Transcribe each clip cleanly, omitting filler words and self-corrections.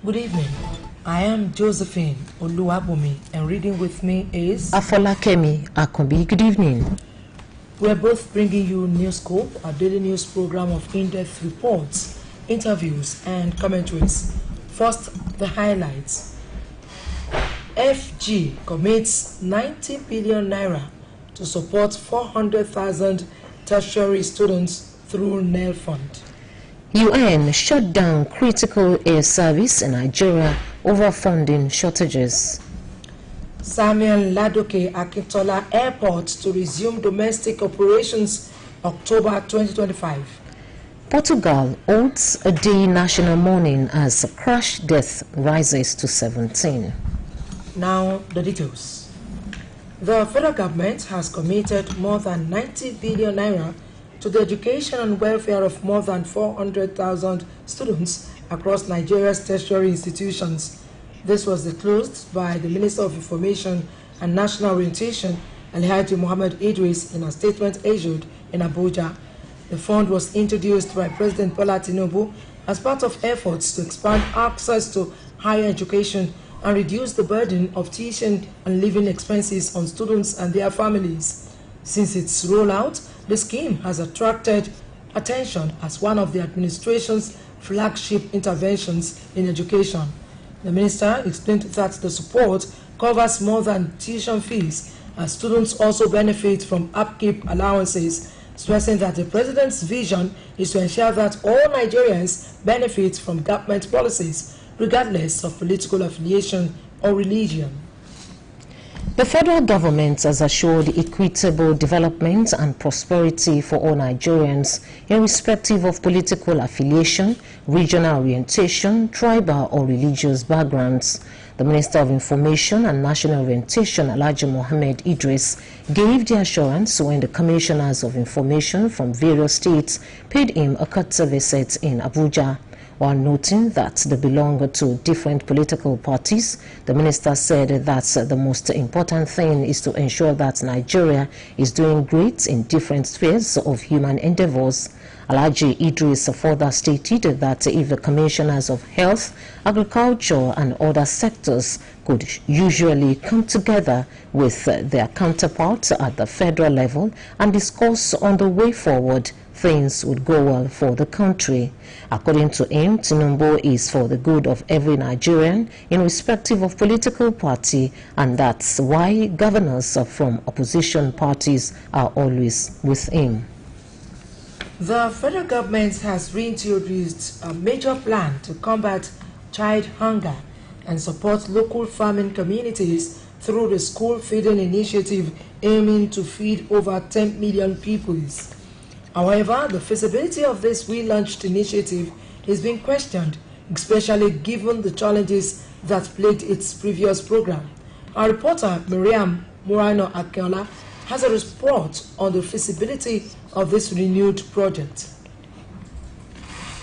Good evening. I am Josephine Oluyole, and reading with me is Afolakemi Akombi. Good evening. We're both bringing you Newscope, a daily news program of in-depth reports, interviews, and commentaries. First, the highlights. FG commits 90 billion naira to support 400,000 tertiary students through NEL Fund. UN shut down critical air service in Nigeria over funding shortages. Samuel Ladoke Akintola Airport to resume domestic operations October 2025. Portugal holds a day national mourning as crash death rises to 17. Now the details. The federal government has committed more than 90 billion naira to the education and welfare of more than 400,000 students across Nigeria's tertiary institutions. This was disclosed by the Minister of Information and National Orientation, Alhaji Mohammed Idris, in a statement issued in Abuja. The fund was introduced by President Bola Tinubu as part of efforts to expand access to higher education and reduce the burden of tuition and living expenses on students and their families. Since its rollout, the scheme has attracted attention as one of the administration's flagship interventions in education. The minister explained that the support covers more than tuition fees, as students also benefit from upkeep allowances, stressing that the president's vision is to ensure that all Nigerians benefit from government policies, regardless of political affiliation or religion. The federal government has assured equitable development and prosperity for all Nigerians, irrespective of political affiliation, regional orientation, tribal or religious backgrounds. The Minister of Information and National Orientation, Alhaji Mohammed Idris, gave the assurance when the commissioners of information from various states paid him a courtesy visit in Abuja. While noting that they belong to different political parties, the minister said that the most important thing is to ensure that Nigeria is doing great in different spheres of human endeavors. Alhaji Idris further stated that if the commissioners of health, agriculture and other sectors could usually come together with their counterparts at the federal level and discuss on the way forward, things would go well for the country. According to him, Tinubu is for the good of every Nigerian, irrespective of political party, and that's why governors from opposition parties are always with him. The federal government has reintroduced a major plan to combat child hunger and support local farming communities through the school feeding initiative, aiming to feed over 10 million pupils. However, the feasibility of this relaunched initiative is being questioned, especially given the challenges that plagued its previous program. Our reporter, Miriam Murano Akiola, has a report on the feasibility of this renewed project.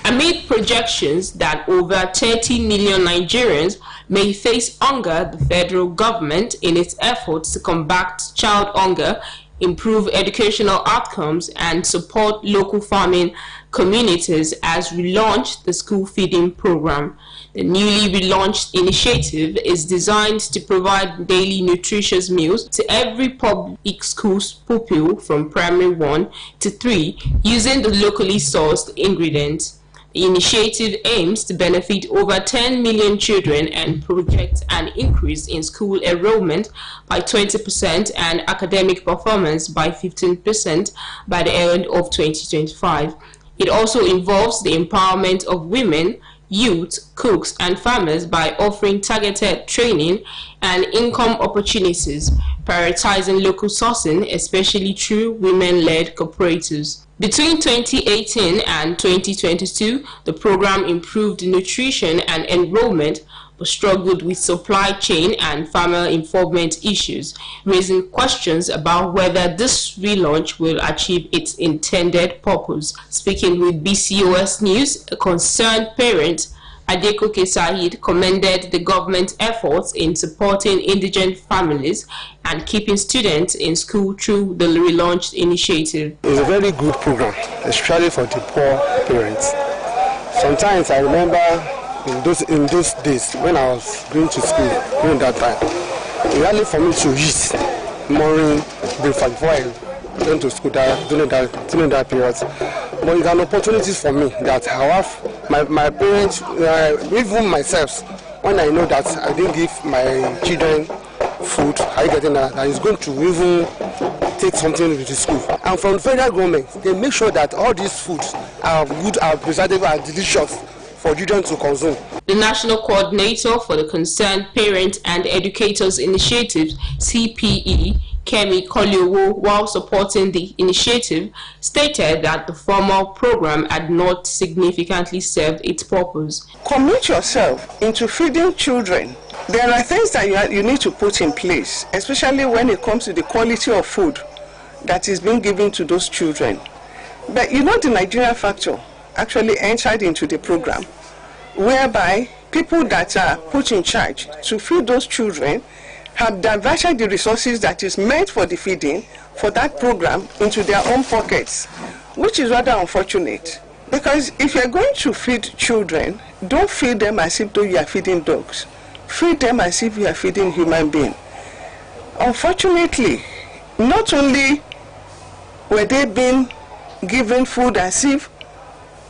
Amid projections that over 30 million Nigerians may face hunger, the federal government, in its efforts to combat child hunger, improve educational outcomes, and support local farming communities, has relaunched the school feeding program. The newly relaunched initiative is designed to provide daily nutritious meals to every public school's pupil from primary 1 to 3 using the locally sourced ingredients. The initiative aims to benefit over 10 million children and projects an increase in school enrollment by 20% and academic performance by 15% by the end of 2025. It also involves the empowerment of women, youth, cooks, and farmers by offering targeted training and income opportunities, prioritizing local sourcing, especially through women-led cooperatives. Between 2018 and 2022, the program improved nutrition and enrollment, but struggled with supply chain and farmer involvement issues, raising questions about whether this relaunch will achieve its intended purpose. Speaking with BCOS News, a concerned parent, Adekoke Said, commended the government's efforts in supporting indigent families and keeping students in school through the relaunched initiative. It's a very good program, especially for the poor parents. Sometimes I remember in those days when I was going to school during that time, it's rarely for me to eat morning breakfast before I went to school during that period. But it's an opportunity for me that I have my parents, even myself, when I know that I didn't give my children food, I getting that is going to even take something to the school. And from the federal government, they make sure that all these foods are good, are presentable, and delicious for children to consume. The National Coordinator for the Concerned Parent and Educators Initiative, CPE, Kemi Oluyole, while supporting the initiative, stated that the formal program had not significantly served its purpose. Commit yourself into feeding children. There are things that you need to put in place, especially when it comes to the quality of food that is being given to those children. But you know, the Nigerian factor actually entered into the program, whereby people that are put in charge to feed those children have diverted the resources that is meant for the feeding for that program into their own pockets, which is rather unfortunate. Because if you're going to feed children, don't feed them as if though you are feeding dogs. Feed them as if you are feeding human beings. Unfortunately, not only were they being given food as if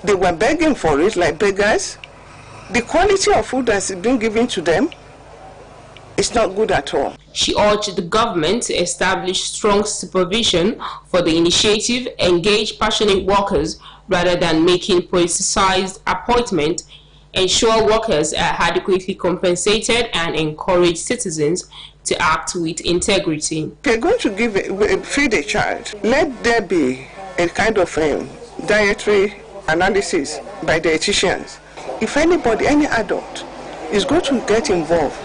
they were begging for it like beggars, the quality of food that is being given to them is not good at all. She urged the government to establish strong supervision for the initiative, engage passionate workers rather than making politicized appointments, ensure workers are adequately compensated, and encourage citizens to act with integrity. If you're going to feed a child, let there be a kind of dietary analysis by dietitians. If anybody, any adult, is going to get involved,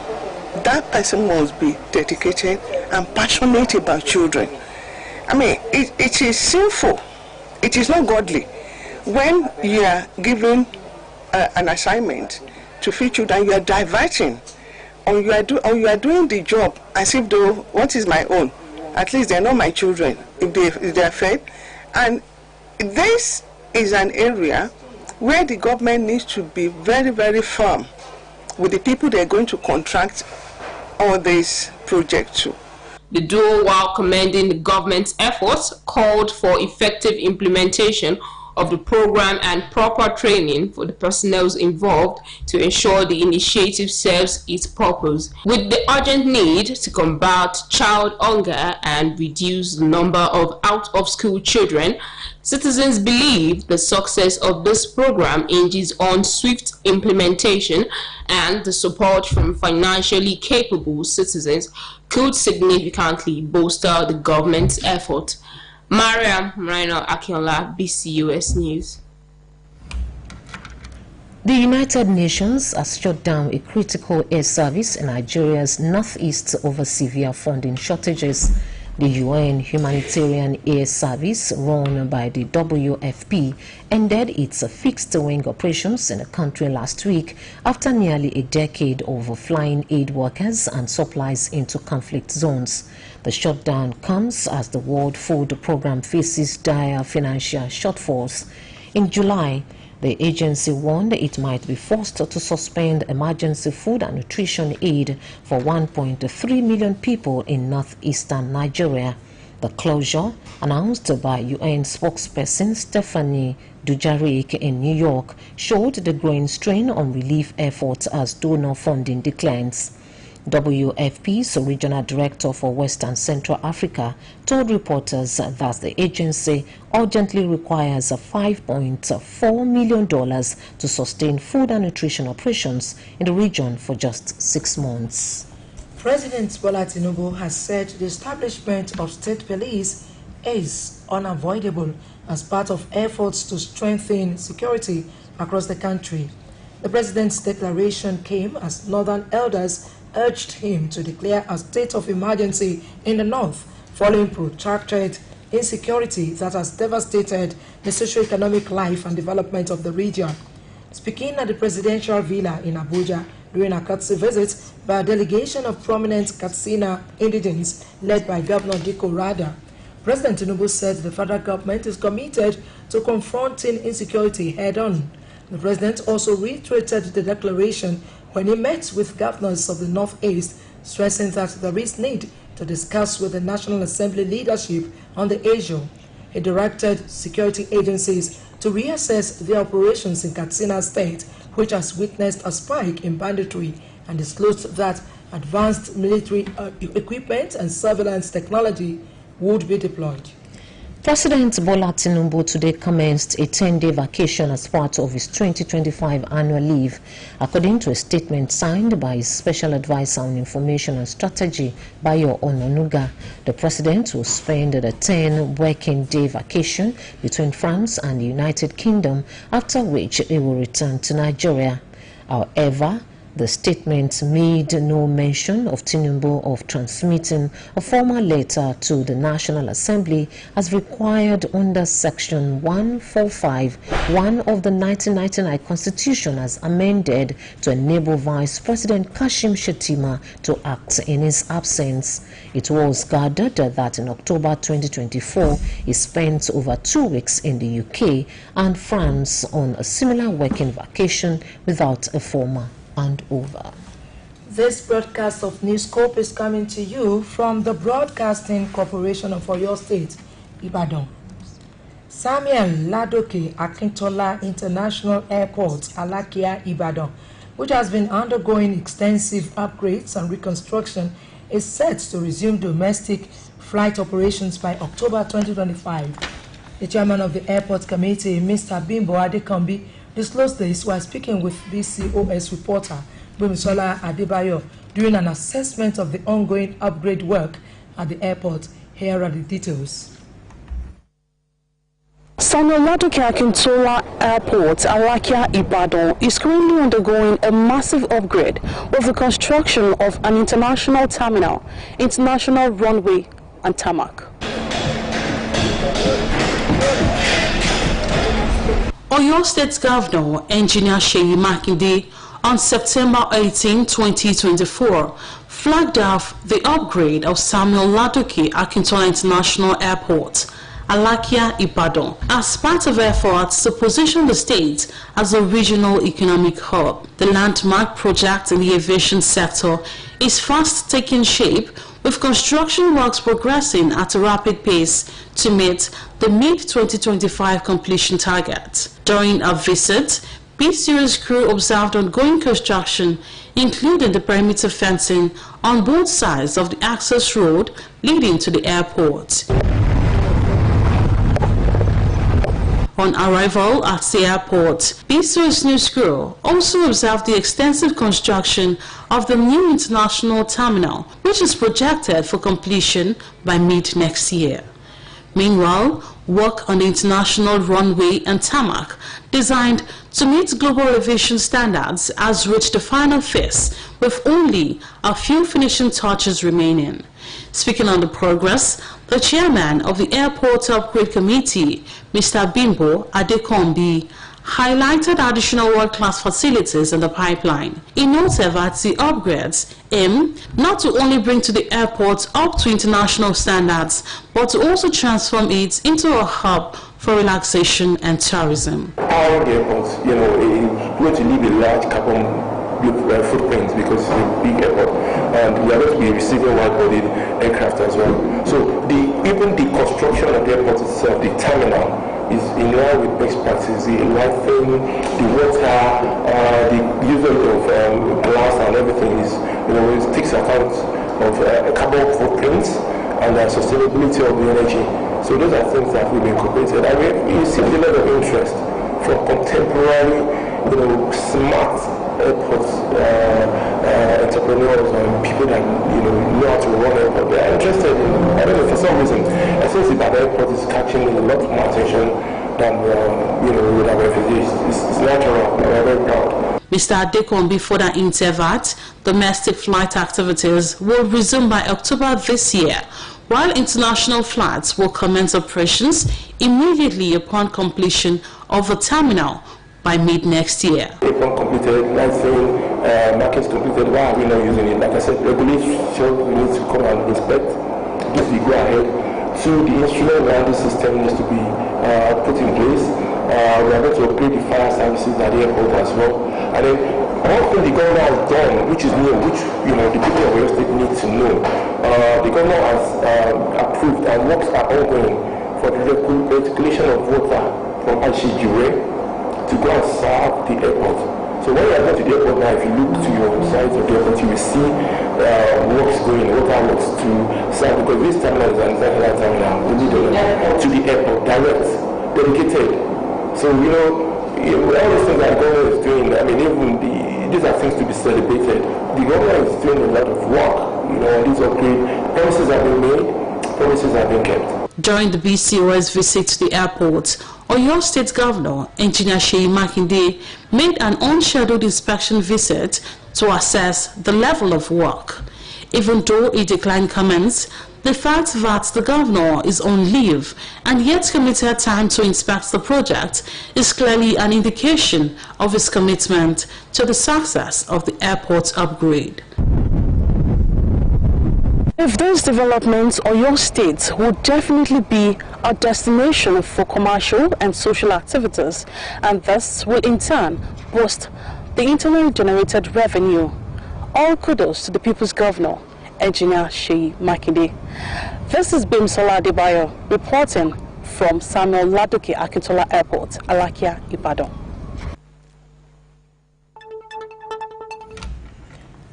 that person must be dedicated and passionate about children. I mean, it is sinful, it is not godly when you are given an assignment to feed children, you are diverting, or you are doing the job as if though, what is my own? At least they are not my children if they are fed. And this is an area where the government needs to be very, very firm with the people they are going to contract all these projects to. The duo, while commending the government's efforts, called for effective implementation of the program and proper training for the personnel involved to ensure the initiative serves its purpose. With the urgent need to combat child hunger and reduce the number of out-of-school children, citizens believe the success of this program hinges on swift implementation, and the support from financially capable citizens could significantly bolster the government's effort. Mariam Raino Akinola, BCUS News. The United Nations has shut down a critical air service in Nigeria's northeast over severe funding shortages. The UN Humanitarian Air Service, run by the WFP, ended its fixed-wing operations in the country last week after nearly a decade of flying aid workers and supplies into conflict zones. The shutdown comes as the World Food Programme faces dire financial shortfalls. In July, the agency warned it might be forced to suspend emergency food and nutrition aid for 1.3 million people in northeastern Nigeria. The closure, announced by UN spokesperson Stephanie Dujarric in New York, showed the growing strain on relief efforts as donor funding declines. WFP's regional director for West and Central Africa told reporters that the agency urgently requires $5.4 million to sustain food and nutrition operations in the region for just 6 months. President Bola Tinubu has said the establishment of state police is unavoidable as part of efforts to strengthen security across the country. The president's declaration came as northern elders urged him to declare a state of emergency in the north following protracted insecurity that has devastated the socio-economic life and development of the region. Speaking at the presidential villa in Abuja during a courtesy visit by a delegation of prominent Katsina indigents led by Governor Diko Rada, President Tinubu said the federal government is committed to confronting insecurity head-on. The president also reiterated the declaration when he met with governors of the Northeast, stressing that there is need to discuss with the National Assembly leadership on the issue. He directed security agencies to reassess their operations in Katsina State, which has witnessed a spike in banditry, and disclosed that advanced military equipment and surveillance technology would be deployed. President Bola Tinubu today commenced a 10-day vacation as part of his 2025 annual leave. According to a statement signed by his Special Advisor on Information and Strategy, Bayo Ononuga, the president will spend the 10-working-day vacation between France and the United Kingdom, after which he will return to Nigeria. However, the statement made no mention of Tinubu of transmitting a formal letter to the National Assembly as required under Section 145(1) of the 1999 Constitution as amended to enable Vice President Kashim Shettima to act in his absence. It was gathered that in October 2024, he spent over 2 weeks in the UK and France on a similar working vacation without a formal handover. This broadcast of Newscope is coming to you from the Broadcasting Corporation of Oyo State, Ibadan. Samuel Ladoke Akintola International Airport, Alakia, Ibadan, which has been undergoing extensive upgrades and reconstruction, is set to resume domestic flight operations by October 2025. The chairman of the airport committee, Mr. Bimbo Adekambi, disclosed this while speaking with BCOS reporter Bumisola Adebayo during an assessment of the ongoing upgrade work at the airport. Here are the details. Samuel Ladoke Akintola Airport, Alakia, Ibadan, is currently undergoing a massive upgrade with the construction of an international terminal, international runway and tarmac. Oyo State Governor Engineer Seyi Makinde on September 18, 2024 flagged off the upgrade of Samuel Ladoke Akintola International Airport, Alakia, Ibadan, as part of efforts to position the state as a regional economic hub. The landmark project in the aviation sector is fast taking shape, with construction works progressing at a rapid pace to meet the mid-2025 completion target. During a visit, B-Series crew observed ongoing construction, including the perimeter fencing on both sides of the access road leading to the airport. On arrival at the airport, B-Series news crew also observed the extensive construction of the new international terminal, which is projected for completion by mid-next year. Meanwhile, work on the international runway and tarmac, designed to meet global aviation standards, has reached the final phase, with only a few finishing touches remaining. Speaking on the progress, the chairman of the Airport Upgrade Committee, Mr. Bimbo Adekambi, highlighted additional world-class facilities in the pipeline. He noted that the upgrades aim not to only bring to the airport up to international standards, but to also transform it into a hub for relaxation and tourism. Our airport, is going to leave a large carbon footprint because it's a big airport, and we are going to be receiving wide-bodied aircraft as well. So even the construction of the airport itself, the terminal, is in line with best practices. The lighting, the water, the usage of glass and everything is, it takes account of carbon footprints and the sustainability of the energy. So those are things that we've incorporated. And we see a lot of interest from contemporary, smart airport entrepreneurs and people that know how to run airport. They are interested in, I don't know, for some reason, I think that airport is catching a lot more attention than with our refugees. It's natural. We are very proud. Mr. Adekambi further hinted that domestic flight activities will resume by October this year, while international flights will commence operations immediately upon completion of the terminal by mid-next year. Upon completed, markets completed, why are we not using it? Like I said, regulation we need to come and inspect, give the go-ahead. So the instrument landing system needs to be put in place, we are going to upgrade the fire services at the airport as well. And then all things the governor has done, which is new, which the people of Oyo State need to know. The governor has approved and works are ongoing for the reticulation of water from Ashijure to go and serve the airport. So when you are going to the airport now, if you look to your side of the airport, you will see works going, water works to serve, because this terminal is an international terminal. We need to the airport, direct, dedicated. So all these things that the government is doing, I mean, these are things to be celebrated. The government is doing a lot of work, on these upgrades. Promises have been made, promises have been kept. During the BCOS visit to the airport, Oyo State Governor, Engineer Seyi Makinde, made an unscheduled inspection visit to assess the level of work. Even though he declined comments, the fact that the governor is on leave and yet committed time to inspect the project is clearly an indication of his commitment to the success of the airport upgrade. If these developments, Oyo State would definitely be a destination for commercial and social activities, and this will in turn boost the internally generated revenue. All kudos to the People's Governor, Engineer Seyi Makinde. This is Bimsola Adebayo reporting from Samuel Ladoke Akintola Airport, Alakia, Ibadan.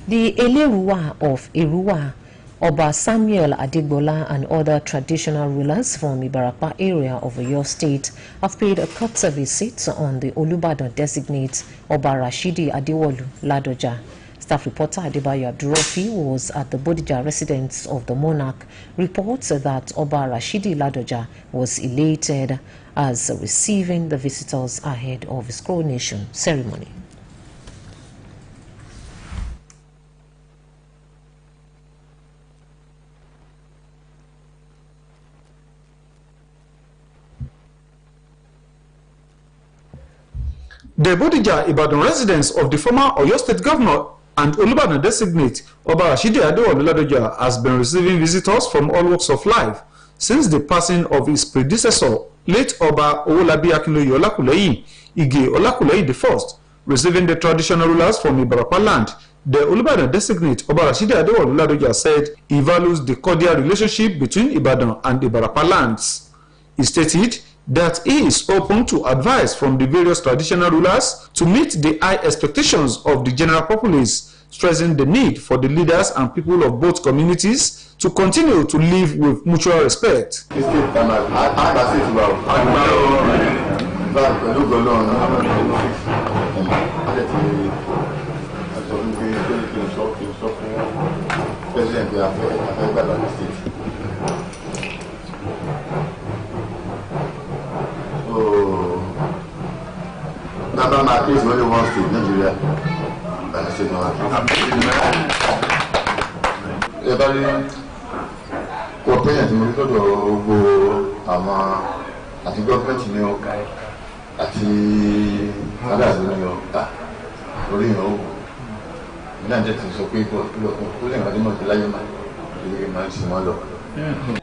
The Eleruwa of Eruwa, Oba Samuel Adigbola and other traditional rulers from Ibarapa area of Oyo State have paid a courtesy visit on the Olubadan designate Oba Rashidi Adewolu Ladoja. Staff reporter Adebayo Abdurofi was at the Bodija residence of the monarch. Reports that Oba Rashidi Ladoja was elated as receiving the visitors ahead of his coronation ceremony. The Bodija Ibadan residence of the former Oyo State Governor and Olubadan designate Oba Rashidi Adewolu Ladoja has been receiving visitors from all walks of life since the passing of his predecessor, late Oba Owolabi Akinloye Olakuleyi, Ige Olakuleyi I, receiving the traditional rulers from Ibarapa land. The Olubadan designate Oba Rashidi Adewolu Ladoja said he values the cordial relationship between Ibadan and Ibarapa lands. He stated that he is open to advice from the various traditional rulers to meet the high expectations of the general populace, stressing the need for the leaders and people of both communities to continue to live with mutual respect. My case only one state, Nigeria. I said no. Everybody, co-parent, we go to at the government in New York, at the others in New York. Only no. Not just so people pulling at the most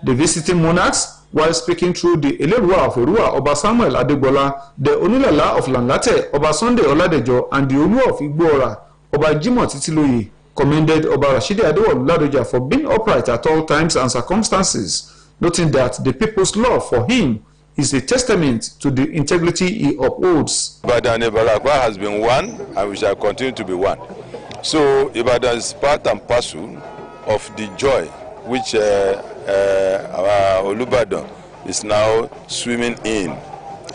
the visiting monarchs, while speaking through the Eleruwa of Eruwa, Oba Samuel Adegbola, the Onilala of Lanlate, Oba Sunday Oladejo, and the Olu of Igbora, Oba Jimoh Titiloye, commended Oba Rashidi Adewolu Ladoja for being upright at all times and circumstances, noting that the people's love for him is a testament to the integrity he upholds. Ibadan Ibarapa has been one, and we shall continue to be one. So Ibadan is part and parcel of the joy which our Olubadan is now swimming in.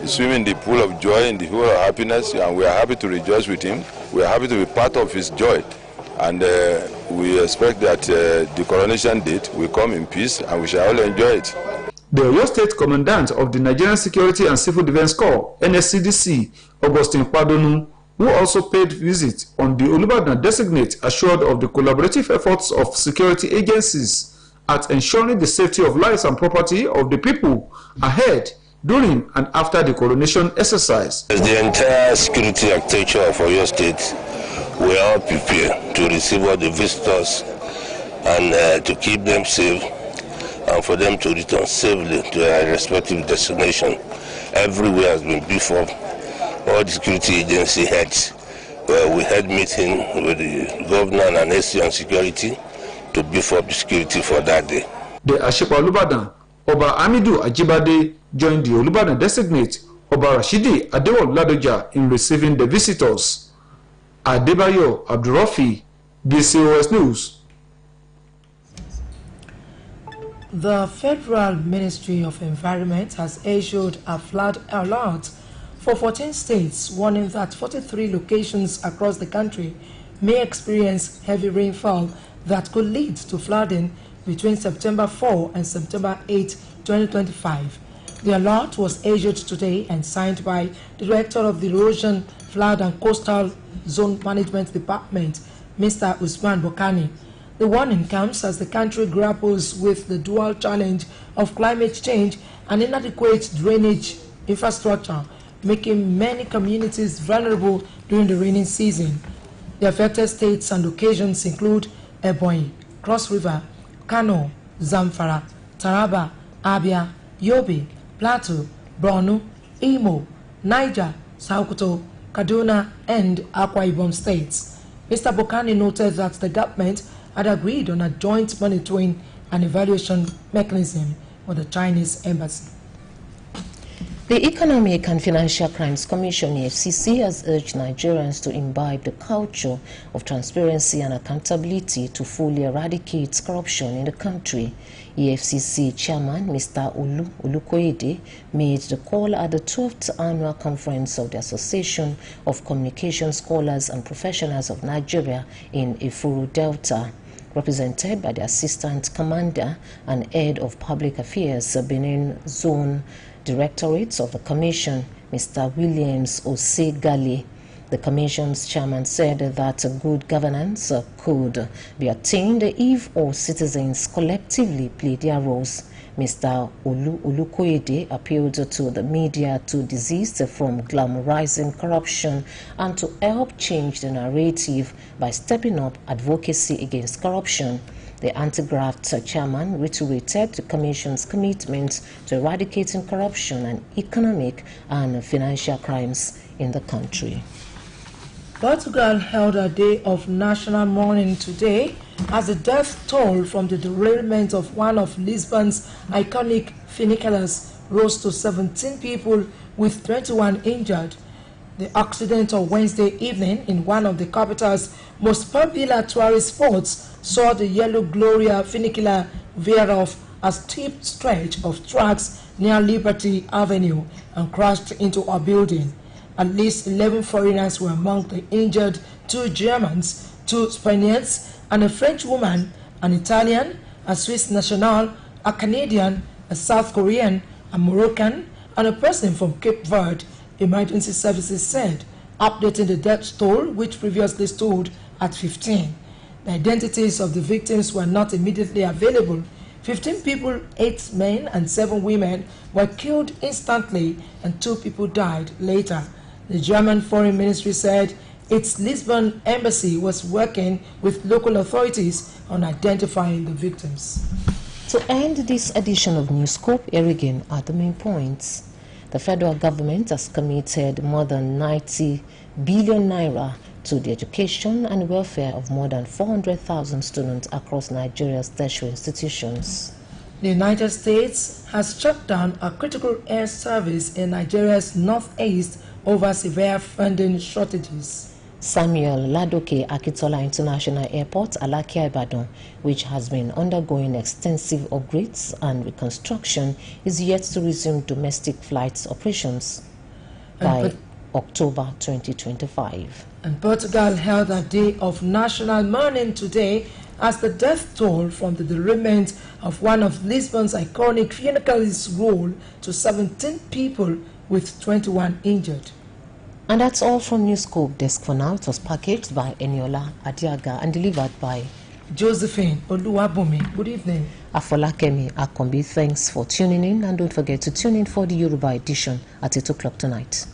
He's swimming in the pool of joy, in the pool of happiness, and we are happy to rejoice with him. We are happy to be part of his joy. And we expect that the coronation date will come in peace, and we shall all enjoy it. The Oyo State Commandant of the Nigerian Security and Civil Defense Corps, NSCDC, Augustine Padonu, who also paid visit on the Olubadan designate, assured of the collaborative efforts of security agencies at ensuring the safety of lives and property of the people ahead, during and after the coronation exercise. The entire security architecture of Oyo State, we are all prepared to receive all the visitors and to keep them safe and for them to return safely to their respective destination. everywhere has been beefed up. All the security agency heads, we had meeting with the governor and SC on security to beef up the security for that day. The Ashipa Olubadan, Oba Amidu Ajibade, joined the Olubadan designate, Oba Rashidi Adewolu-Ladoja, in receiving the visitors. Adebayo Abdurrafi, BCOS News. The Federal Ministry of Environment has issued a flood alert for 14 states, warning that 43 locations across the country may experience heavy rainfall that could lead to flooding between September 4 and September 8, 2025. The alert was issued today and signed by the Director of the Erosion, Flood and Coastal Zone Management Department, Mr. Usman Bokani. The warning comes as the country grapples with the dual challenge of climate change and inadequate drainage infrastructure, making many communities vulnerable during the rainy season. The affected states and locations include Ebonyi, Cross River, Kano, Zamfara, Taraba, Abia, Yobe, Plateau, Borno, Imo, Niger, Sokoto, Kaduna, and Akwa Ibom states. Mr. Bokani noted that the government had agreed on a joint monitoring and evaluation mechanism with the Chinese embassy. The Economic and Financial Crimes Commission, EFCC, has urged Nigerians to imbibe the culture of transparency and accountability to fully eradicate corruption in the country. EFCC Chairman Mr. Oluyole made the call at the 12th Annual Conference of the Association of Communication Scholars and Professionals of Nigeria in Ifuru Delta. Represented by the Assistant Commander and Head of Public Affairs, Benin Zone Directorates of the Commission, Mr. Williams Osegali. The Commission's chairman said that good governance could be attained if all citizens collectively play their roles. Mr. Oluyole appealed to the media to desist from glamorizing corruption and to help change the narrative by stepping up advocacy against corruption. The anti-graft chairman reiterated the Commission's commitment to eradicating corruption and economic and financial crimes in the country. Portugal held a day of national mourning today as the death toll from the derailment of one of Lisbon's iconic funiculars rose to 17 people with 21 injured. The accident on Wednesday evening in one of the capital's most popular tourist spots saw the Yellow Gloria funicular veer off a steep stretch of tracks near Liberty Avenue and crashed into a building. At least 11 foreigners were among the injured: 2 Germans, 2 Spaniards, and a French woman, an Italian, a Swiss national, a Canadian, a South Korean, a Moroccan, and a person from Cape Verde, emergency services said, updating the death toll, which previously stood at 15. The identities of the victims were not immediately available. 15 people, 8 men and 7 women, were killed instantly, and 2 people died later. The German Foreign Ministry said its Lisbon embassy was working with local authorities on identifying the victims. To end this edition of Newscope, here again are the main points. The federal government has committed more than 90 billion naira to the education and welfare of more than 400,000 students across Nigeria's tertiary institutions. The United States has shut down a critical air service in Nigeria's northeast over severe funding shortages. Samuel Ladoke Akitola International Airport, Alakia Ibadan, which has been undergoing extensive upgrades and reconstruction, is yet to resume domestic flights operations by October 2025. And Portugal held a day of national mourning today as the death toll from the derailment of one of Lisbon's iconic funiculars rose to 17 people with 21 injured. And that's all from Newscope Desk for now. It was packaged by Eniola Adiaga and delivered by Josephine Oluwabumi. Good evening. Afolakemi Akombi. Thanks for tuning in, and don't forget to tune in for the Yoruba edition at 8 o'clock tonight.